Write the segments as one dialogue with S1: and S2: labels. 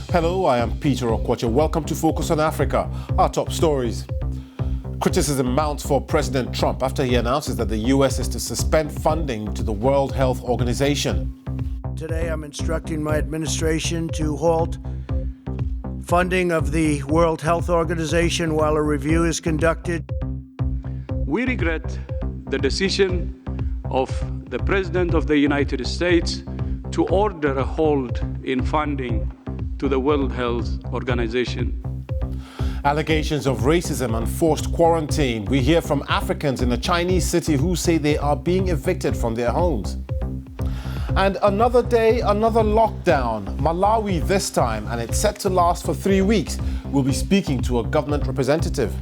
S1: Hello, I am Peter Okwacha. Welcome to Focus on Africa. Our top stories. Criticism mounts for President Trump after he announces that the U.S. is to suspend funding to the World Health Organization.
S2: Today, I'm instructing my administration to halt funding of the World Health Organization while a review is conducted.
S3: We regret the decision of the President of the United States to order a halt in funding to the World Health Organization.
S1: Allegations of racism and forced quarantine. We hear from Africans in a Chinese city who say they are being evicted from their homes. And another day, another lockdown. Malawi this time, and it's set to last for 3 weeks. We'll be speaking to a government representative.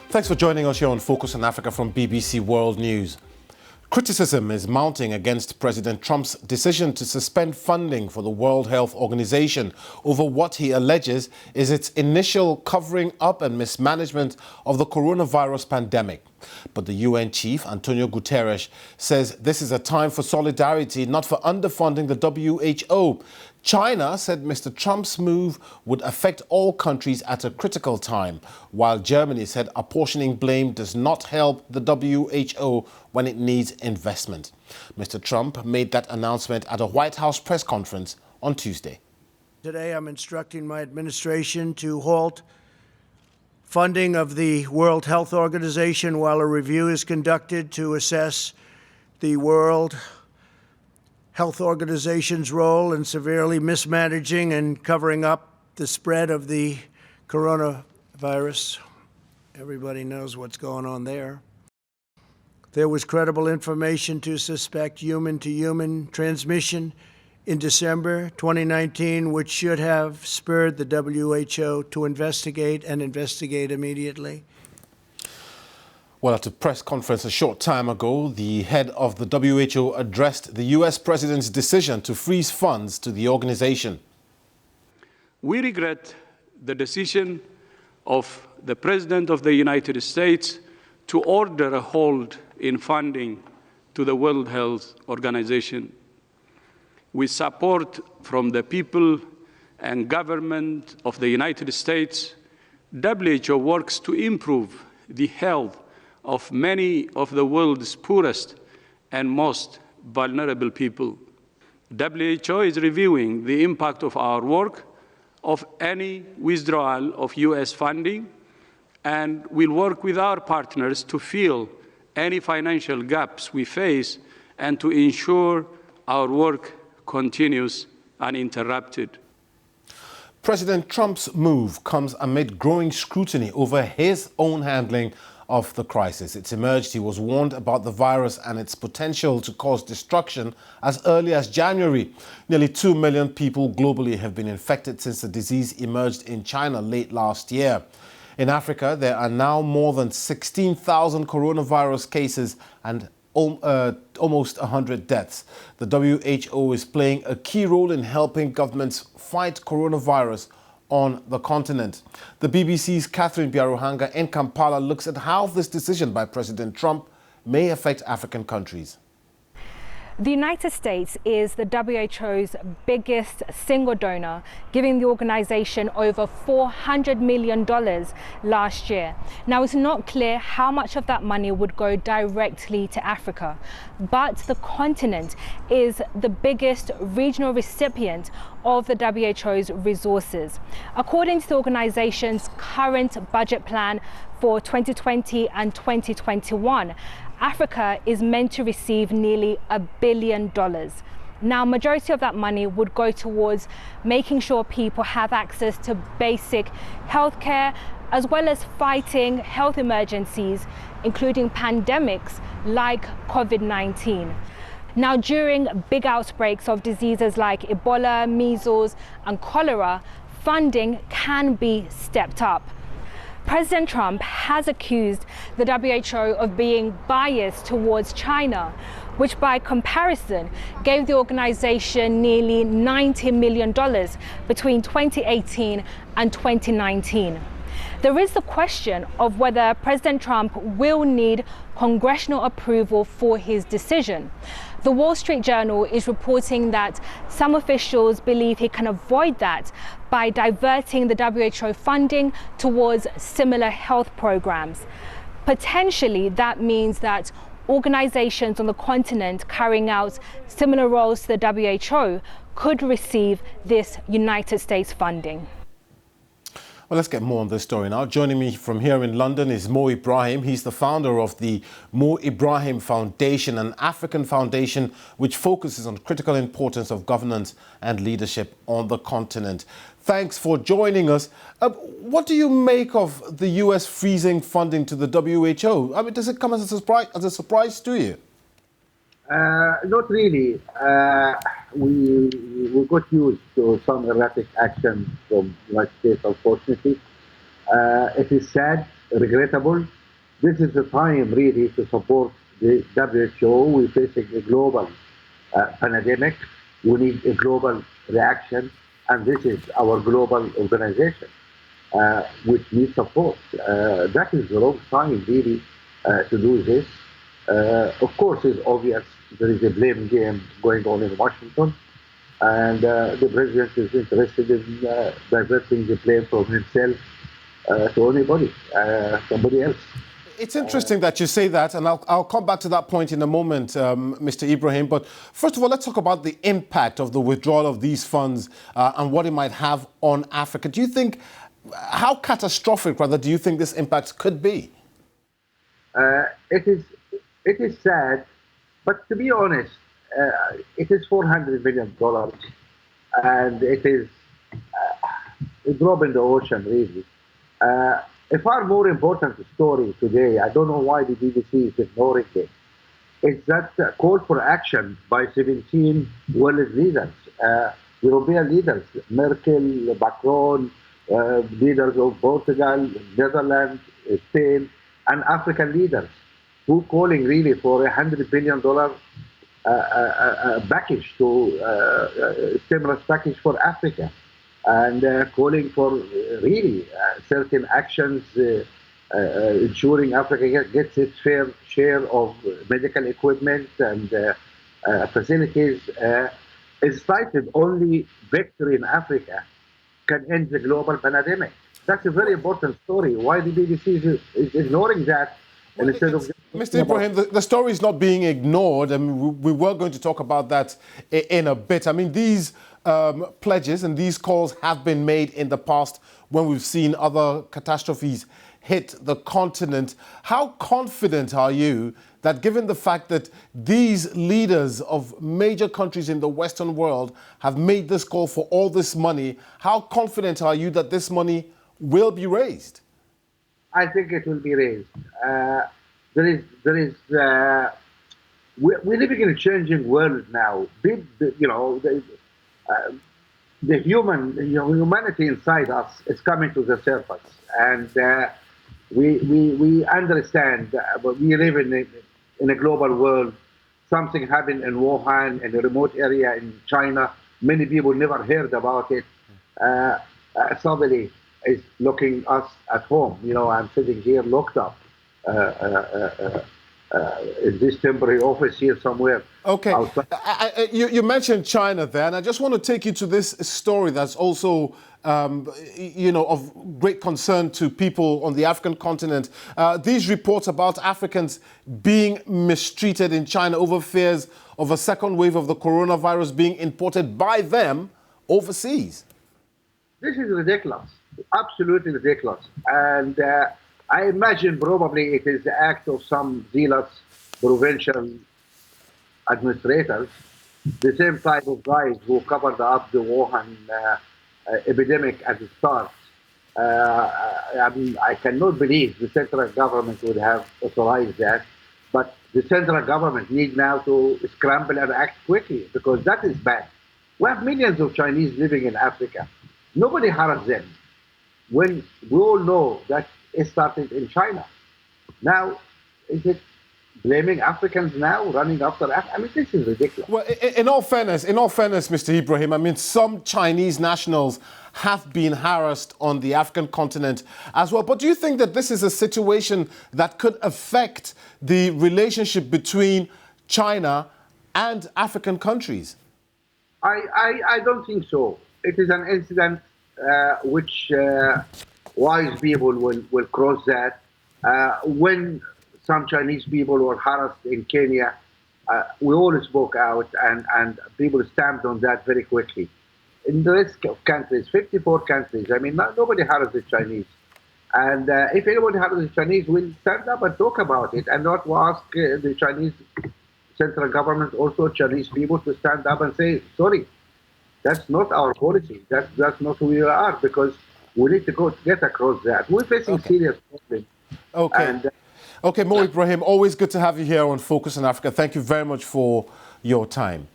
S1: Thanks for joining us here on Focus on Africa from BBC World News. Criticism is mounting against President Trump's decision to suspend funding for the World Health Organization over what he alleges is its initial covering up and mismanagement of the coronavirus pandemic. But the UN chief, Antonio Guterres, says this is a time for solidarity, not for underfunding the WHO. China said Mr. Trump's move would affect all countries at a critical time, while Germany said apportioning blame does not help the WHO when it needs investment. Mr. Trump made that announcement at a White House press conference on Tuesday.
S2: Today, I'm instructing my administration to halt funding of the World Health Organization while a review is conducted to assess the World Health Organization's role in severely mismanaging and covering up the spread of the coronavirus. Everybody knows what's going on there. There was credible information to suspect human-to-human transmission in December 2019, which should have spurred the WHO to investigate immediately.
S1: Well, at a press conference a short time ago, the head of the WHO addressed the US president's decision to freeze funds to the organization.
S3: We regret the decision of the President of the United States to order a halt in funding to the World Health Organization. With support from the people and government of the United States, WHO works to improve the health of many of the world's poorest and most vulnerable people. WHO is reviewing the impact of our work, of any withdrawal of US funding, and will work with our partners to fill any financial gaps we face and to ensure our work continues uninterrupted.
S1: President Trump's move comes amid growing scrutiny over his own handling of the crisis. It's emerged he was warned about the virus and its potential to cause destruction as early as January. Nearly 2 million people globally have been infected since the disease emerged in China late last year. In Africa, there are now more than 16,000 coronavirus cases and almost 100 deaths. The WHO is playing a key role in helping governments fight coronavirus on the continent. The BBC's Catherine Biaruhanga in Kampala looks at how this decision by President Trump may affect African countries.
S4: The United States is the WHO's biggest single donor, giving the organization over $400 million last year. Now, it's not clear how much of that money would go directly to Africa, but the continent is the biggest regional recipient of the WHO's resources. According to the organization's current budget plan for 2020 and 2021, Africa is meant to receive nearly $1 billion. Now, majority of that money would go towards making sure people have access to basic healthcare, as well as fighting health emergencies, including pandemics like COVID-19. Now, during big outbreaks of diseases like Ebola, measles, and cholera, funding can be stepped up. President Trump has accused the WHO of being biased towards China, which by comparison gave the organization nearly $90 million between 2018 and 2019. There is the question of whether President Trump will need congressional approval for his decision. The Wall Street Journal is reporting that some officials believe he can avoid that by diverting the WHO funding towards similar health programs. Potentially, that means that organizations on the continent carrying out similar roles to the WHO could receive this United States funding.
S1: Well, let's get more on this story now. Joining me from here in London is Mo Ibrahim. He's the founder of the Mo Ibrahim Foundation, an African foundation which focuses on critical importance of governance and leadership on the continent. Thanks for joining us. What do you make of the US freezing funding to the WHO? I mean, does it come as a surprise to you?
S5: Not really. We got used to some erratic action from the United States, unfortunately. It is sad, regrettable. This is the time really to support the WHO. We're facing a global pandemic. We need a global reaction, and this is our global organization, which needs support. That is the wrong time really to do this. Of course, it's obvious there is a blame game going on in Washington, and the president is interested in diverting the blame from himself to anybody, somebody else.
S1: It's interesting that you say that, and I'll come back to that point in a moment, Mr. Ibrahim. But first of all, let's talk about the impact of the withdrawal of these funds and what it might have on Africa. Do you think, how catastrophic, rather, do you think this impact could be?
S5: It is sad, but to be honest, it is $400 million, and it is a drop in the ocean, really. A far more important story today, I don't know why the BBC is ignoring it, is that call for action by 17 world leaders, European leaders, Merkel, Macron, leaders of Portugal, Netherlands, Spain, and African leaders, who calling really for $100 billion package to stimulus package for Africa, and calling for really certain actions ensuring Africa gets its fair share of medical equipment and facilities. Is cited only victory in Africa can end the global pandemic. That's a very important story. Why the BBC is ignoring that?
S1: Well, Mr. Ibrahim, the story is not being ignored, and we were going to talk about that in a bit. I mean, these pledges and these calls have been made in the past when we've seen other catastrophes hit the continent. How confident are you that, given the fact that these leaders of major countries in the Western world have made this call for all this money, how confident are you that this money will be raised?
S5: I think it will be raised. We're living in a changing world now. The humanity inside us is coming to the surface, and we understand. But we live in a global world. Something happened in Wuhan, in a remote area in China. Many people never heard about it. Suddenly is looking us at home. I'm sitting here locked up in this temporary office here somewhere.
S1: Okay. You mentioned China there, and I just want to take you to this story that's also, of great concern to people on the African continent. These reports about Africans being mistreated in China over fears of a second wave of the coronavirus being imported by them overseas.
S5: This is ridiculous. Absolutely ridiculous. And I imagine probably it is the act of some zealous provincial administrators, the same type of guys who covered up the Wuhan epidemic at the start. I cannot believe the central government would have authorized that, but the central government needs now to scramble and act quickly, because that is bad. We have millions of Chinese living in Africa. Nobody harms them, when we all know that it started in China. Now, is it blaming Africans now, running after Africans. I mean, this is ridiculous.
S1: Well, in all fairness, Mr. Ibrahim, I mean, some Chinese nationals have been harassed on the African continent as well. But do you think that this is a situation that could affect the relationship between China and African countries?
S5: I don't think so. It is an incident which wise people will cross that. When some Chinese people were harassed in Kenya, we all spoke out and people stamped on that very quickly. In the rest of countries, 54 countries, I mean, nobody harassed the Chinese. And if anybody harassed the Chinese, we'll stand up and talk about it and not ask the Chinese central government, also Chinese people, to stand up and say, sorry, that's not our policy. That's not who we are, because we need to get across that. We're facing serious problems.
S1: Okay.
S5: And,
S1: okay, Mo Ibrahim, always good to have you here on Focus on Africa. Thank you very much for your time.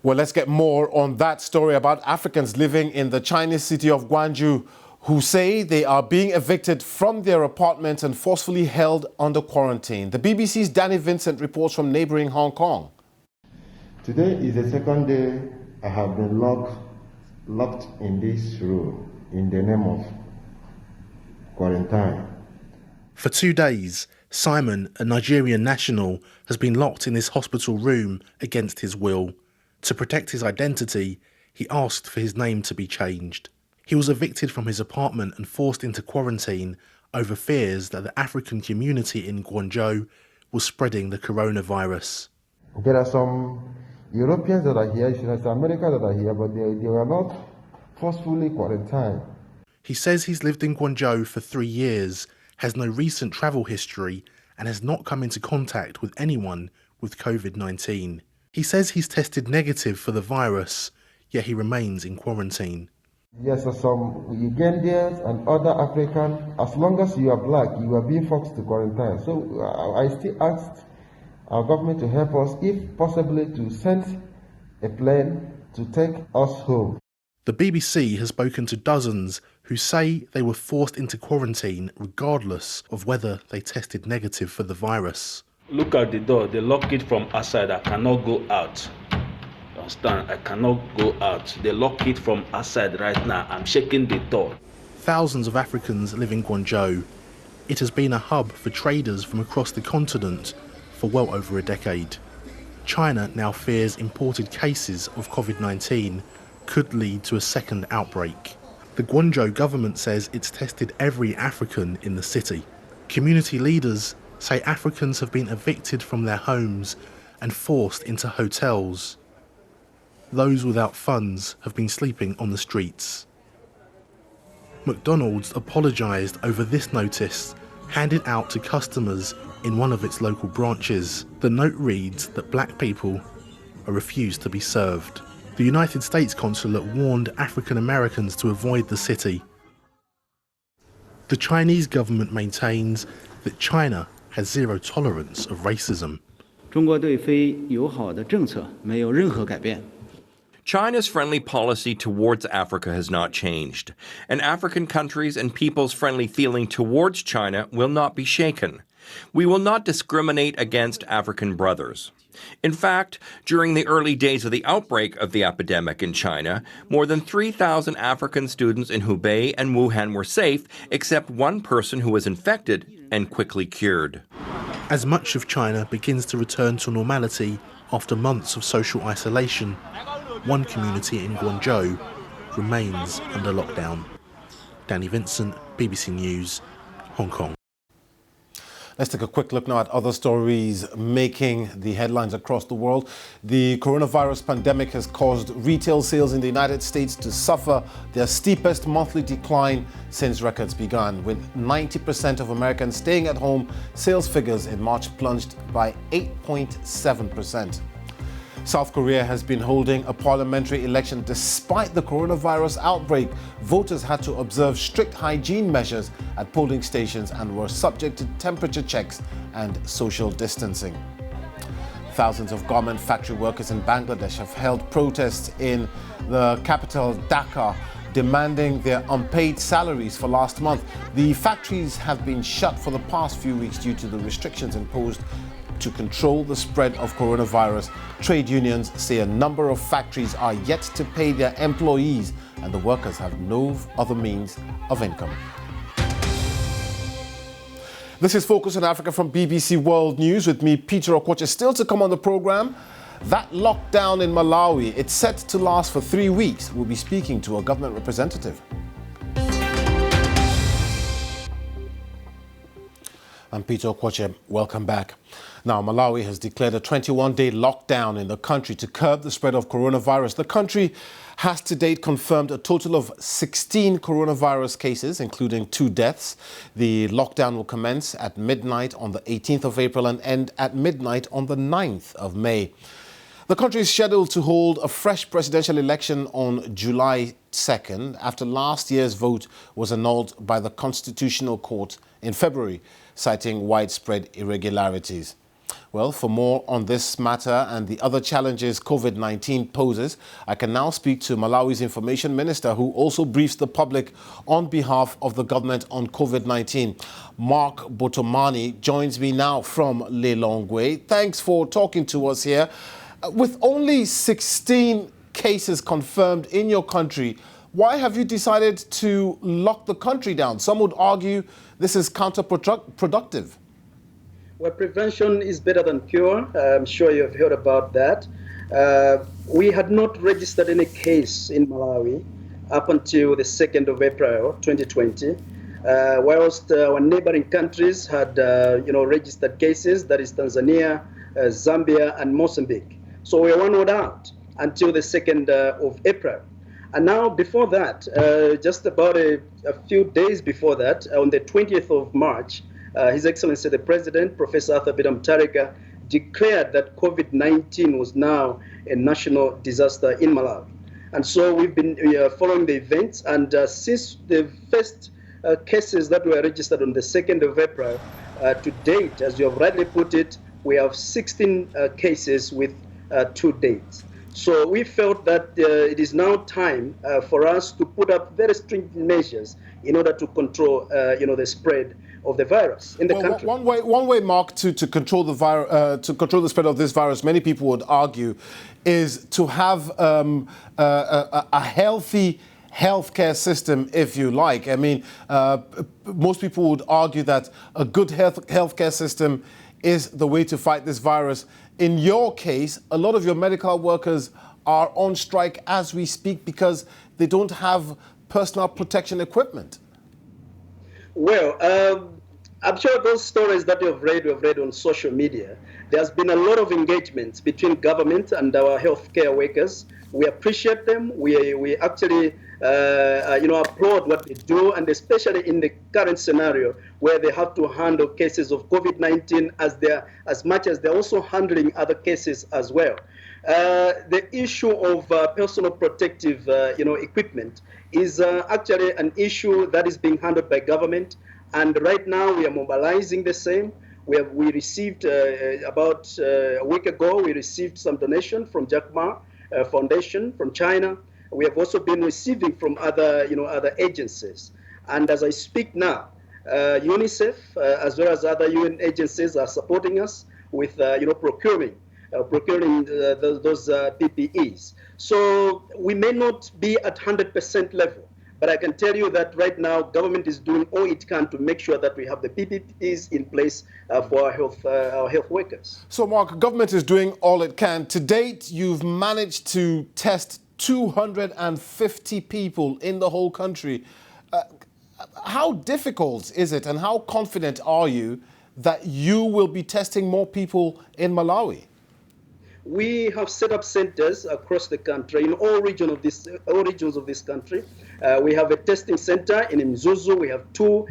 S1: Well, let's get more on that story about Africans living in the Chinese city of Gwangju who say they are being evicted from their apartments and forcefully held under quarantine. The BBC's Danny Vincent reports from neighboring Hong Kong.
S6: Today is the second day I have been locked in this room in the name of quarantine.
S7: For 2 days, Simon, a Nigerian national, has been locked in this hospital room against his will. To protect his identity, he asked for his name to be changed. He was evicted from his apartment and forced into quarantine over fears that the African community in Guangzhou was spreading the coronavirus.
S6: There are some Europeans that are here, there's Americans that are here, but they were not forcefully quarantined.
S7: He says he's lived in Guangzhou for 3 years, has no recent travel history, and has not come into contact with anyone with COVID-19. He says he's tested negative for the virus, yet he remains in quarantine.
S6: Yes, some Ugandan and other Africans, as long as you are black, you are being forced to quarantine. So I still asked our government to help us, if possibly, to send a plane to take us home.
S7: The BBC has spoken to dozens who say they were forced into quarantine regardless of whether they tested negative for the virus.
S8: Look at the door, they lock it from outside. I cannot go out. You understand? I cannot go out. They lock it from outside right now. I'm shaking the door.
S7: Thousands of Africans live in Guangzhou. It has been a hub for traders from across the continent for well over a decade. China now fears imported cases of COVID-19 could lead to a second outbreak. The Guangzhou government says it's tested every African in the city. Community leaders say Africans have been evicted from their homes and forced into hotels. Those without funds have been sleeping on the streets. McDonald's apologised over this notice handed out to customers in one of its local branches. The note reads that black people are refused to be served. The United States consulate warned African Americans to avoid the city. The Chinese government maintains that China has zero tolerance of racism.
S9: China's friendly policy towards Africa has not changed, and African countries and people's friendly feeling towards China will not be shaken. We will not discriminate against African brothers. In fact, during the early days of the outbreak of the epidemic in China, more than 3,000 African students in Hubei and Wuhan were safe, except one person who was infected and quickly cured.
S7: As much of China begins to return to normality after months of social isolation, one community in Guangzhou remains under lockdown. Danny Vincent, BBC News, Hong Kong.
S1: Let's take a quick look now at other stories making the headlines across the world. The coronavirus pandemic has caused retail sales in the United States to suffer their steepest monthly decline since records began. With 90% of Americans staying at home, sales figures in March plunged by 8.7%. South Korea has been holding a parliamentary election despite the coronavirus outbreak. Voters had to observe strict hygiene measures at polling stations and were subject to temperature checks and social distancing. Thousands of garment factory workers in Bangladesh have held protests in the capital Dhaka demanding their unpaid salaries for last month. The factories have been shut for the past few weeks due to the restrictions imposed to control the spread of coronavirus. Trade unions say a number of factories are yet to pay their employees and the workers have no other means of income. This is Focus on Africa from BBC World News with me, Peter Okwoche. Still to come on the program, that lockdown in Malawi, it's set to last for 3 weeks. We'll be speaking to a government representative. I'm Peter Okwoche. Welcome back. Now, Malawi has declared a 21-day lockdown in the country to curb the spread of coronavirus. The country has to date confirmed a total of 16 coronavirus cases, including 2 deaths. The lockdown will commence at midnight on the 18th of April and end at midnight on the 9th of May. The country is scheduled to hold a fresh presidential election on July 2nd after last year's vote was annulled by the Constitutional Court in February, citing widespread irregularities. Well, for more on this matter and the other challenges COVID-19 poses, I can now speak to Malawi's Information Minister, who also briefs the public on behalf of the government on COVID-19. Mark Botomani joins me now from Lilongwe. Thanks for talking to us here. With only 16 cases confirmed in your country, why have you decided to lock the country down? Some would argue this is counterproductive.
S10: Well, prevention is better than cure. I'm sure you've heard about that. We had not registered any case in Malawi up until the 2nd of April 2020, whilst our neighboring countries had registered cases, that is Tanzania, Zambia, and Mozambique. So we were onward out until the 2nd of April. And now before that, just about a few days before that, on the 20th of March, His Excellency the President, Professor Arthur Peter Mutharika, declared that COVID-19 was now a national disaster in Malawi. And so we've been following the events, and since the first cases that were registered on the 2nd of April, to date, as you have rightly put it, we have 16 cases with 2 dates. So we felt that it is now time for us to put up very stringent measures in order to control, the spread of the virus in the country.
S1: One way, Mark, to control the spread of this virus, many people would argue, is to have a healthy healthcare system, if you like. I mean, most people would argue that a good healthcare system is the way to fight this virus. In your case, a lot of your medical workers are on strike as we speak because they don't have personal protection equipment.
S10: Well, I'm sure those stories that you've read on social media. There's been a lot of engagements between government and our healthcare workers. We appreciate them. We actually applaud what they do, and especially in the current scenario where they have to handle cases of COVID-19 as much as they're also handling other cases as well. The issue of personal protective equipment is actually an issue that is being handled by government, and right now we are mobilizing the same. We received about a week ago, we received some donation from Jack Ma Foundation from China. We have also been receiving from other agencies. And as I speak now, UNICEF, as well as other UN agencies, are supporting us with procuring those PPEs. So we may not be at 100% level, but I can tell you that right now, government is doing all it can to make sure that we have the PPEs in place for our health workers.
S1: So, Mark, government is doing all it can. To date, you've managed to test 250 people in the whole country. How difficult is it, and how confident are you that you will be testing more people in Malawi?
S10: We have set up centers across the country, in all regions of this country. We have a testing center in Mzuzu. We have 2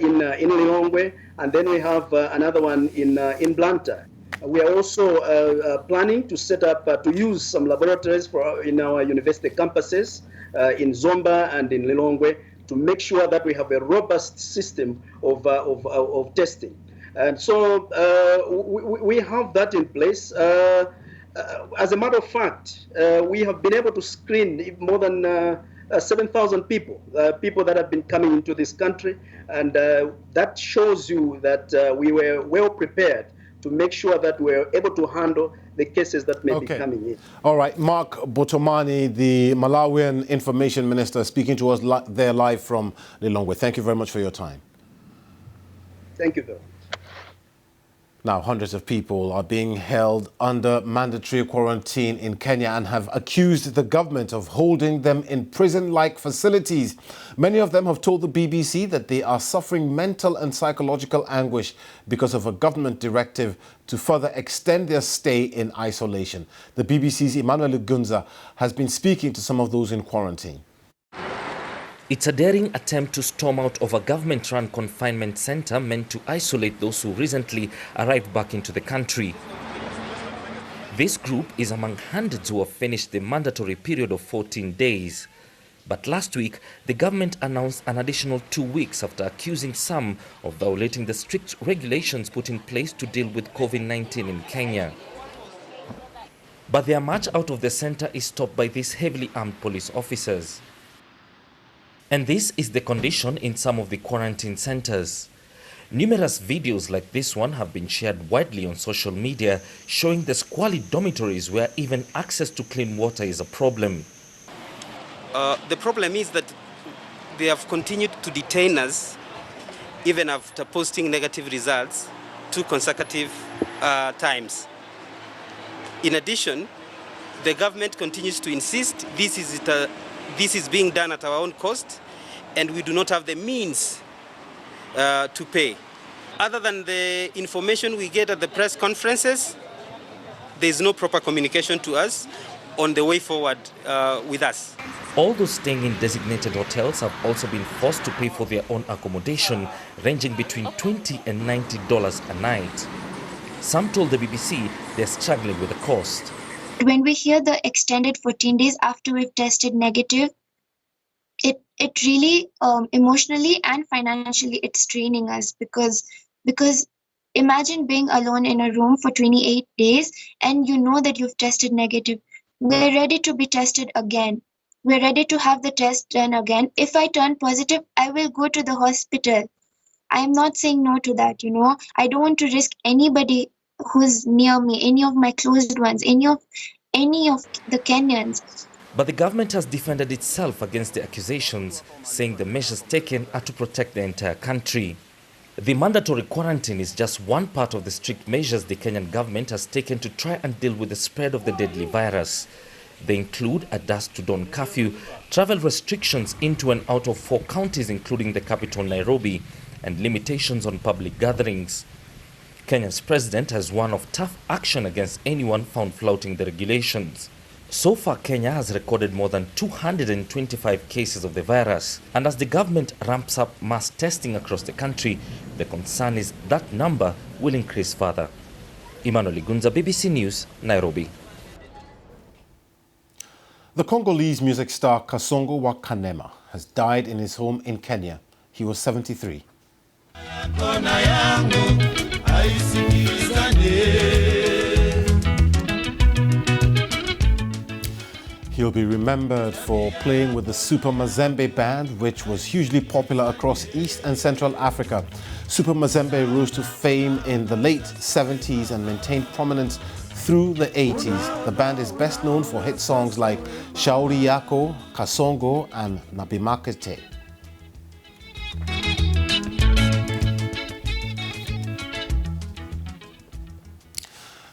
S10: in Lilongwe, and then we have another one in Blantyre. We are also planning to set up, to use some laboratories in our university campuses in Zomba and in Lilongwe to make sure that we have a robust system of testing. And so we have that in place. As a matter of fact, we have been able to screen more than 7,000 people, people that have been coming into this country. And that shows you that we were well prepared to make sure that we're able to handle the cases that may be coming in.
S1: All right, Mark Botomani, the Malawian Information Minister, speaking to us there live from Lilongwe. Thank you very much for your time.
S10: Thank you very much.
S1: Now, hundreds of people are being held under mandatory quarantine in Kenya and have accused the government of holding them in prison-like facilities. Many of them have told the BBC that they are suffering mental and psychological anguish because of a government directive to further extend their stay in isolation. The BBC's Emmanuel Gunza has been speaking to some of those in quarantine.
S11: It's a daring attempt to storm out of a government-run confinement center meant to isolate those who recently arrived back into the country. This group is among hundreds who have finished the mandatory period of 14 days. But last week, the government announced an additional 2 weeks after accusing some of violating the strict regulations put in place to deal with COVID-19 in Kenya. But their march out of the center is stopped by these heavily armed police officers. And this is the condition in some of the quarantine centers. Numerous videos like this one have been shared widely on social media, showing the squalid dormitories where even access to clean water is a problem.
S12: The problem is that they have continued to detain us even after posting negative results 2 consecutive times. In addition, the government continues to insist this is being done at our own cost, and we do not have the means to pay. Other than the information we get at the press conferences, there is no proper communication to us on the way forward with us.
S11: All those staying in designated hotels have also been forced to pay for their own accommodation, ranging between $20 and $90 a night. Some told the BBC they're struggling with the cost.
S13: When we hear the extended 14 days after we've tested negative, it really emotionally and financially it's draining us because imagine being alone in a room for 28 days and you know that you've tested negative. We're ready to be tested again. We're ready to have the test done again. If I turn positive, I will go to the hospital. I'm not saying no to that, I don't want to risk anybody who's near me, any of my closed ones, any of the Kenyans.
S11: But the government has defended itself against the accusations, saying the measures taken are to protect the entire country. The mandatory quarantine is just one part of the strict measures the Kenyan government has taken to try and deal with the spread of the deadly virus. They include a dusk to dawn curfew, travel restrictions into and out of 4 counties including the capital Nairobi, and limitations on public gatherings. Kenya's president has warned of tough action against anyone found flouting the regulations. So far, Kenya has recorded more than 225 cases of the virus. And as the government ramps up mass testing across the country, the concern is that number will increase further. Emmanuel Gunza, BBC News, Nairobi.
S1: The Congolese music star Kasongo wa Kanema has died in his home in Kenya. He was 73. He'll be remembered for playing with the Super Mazembe band, which was hugely popular across East and Central Africa. Super Mazembe rose to fame in the late 70s and maintained prominence through the 80s. The band is best known for hit songs like Shauri Yako, Kasongo and Nabimakete.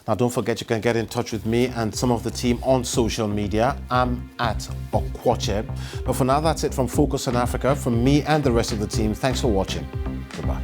S1: Now, don't forget you can get in touch with me and some of the team on social media. I'm at Okwoche. But for now, that's it from Focus on Africa. From me and the rest of the team, thanks for watching. Goodbye.